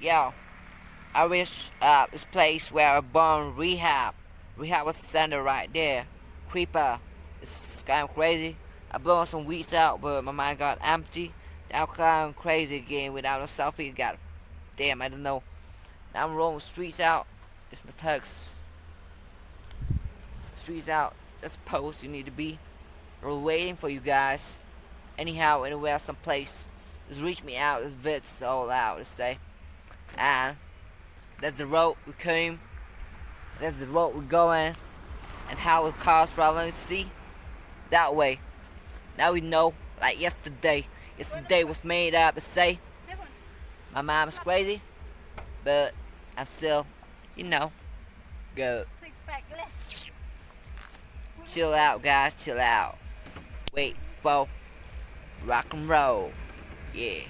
Yo, I wish this place where I born rehab. Rehab was the center right there. Creeper. It's kind of crazy. I blew some weeds out, but my mind got empty. Now kind of crazy again without a selfie. Got damn, I don't know. Now I'm rolling streets out. It's my tux. Streets out. That's the post you need to be. We're waiting for you guys. Anyhow, anywhere, someplace. Just reach me out. This vid's all out. Let's say. And that's the road we came. That's the road we're going. And how the cars traveling. See? That way. Now we know. Like yesterday. Yesterday was made up to say. My mom's crazy. But I'm still, good. Chill out, guys. Chill out. Wait for rock and roll. Yeah.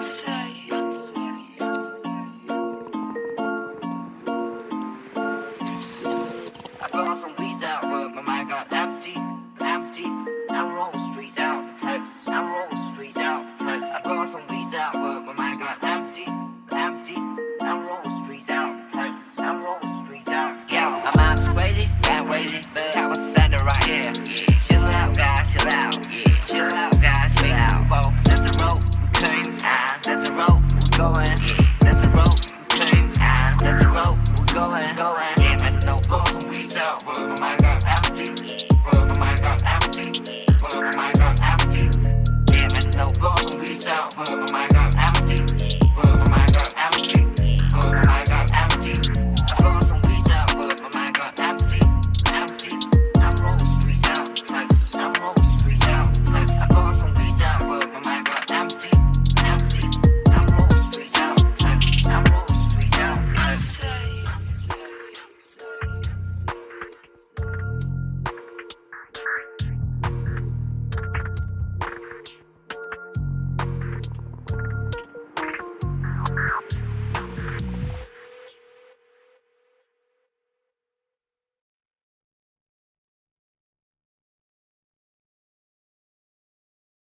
Kansei.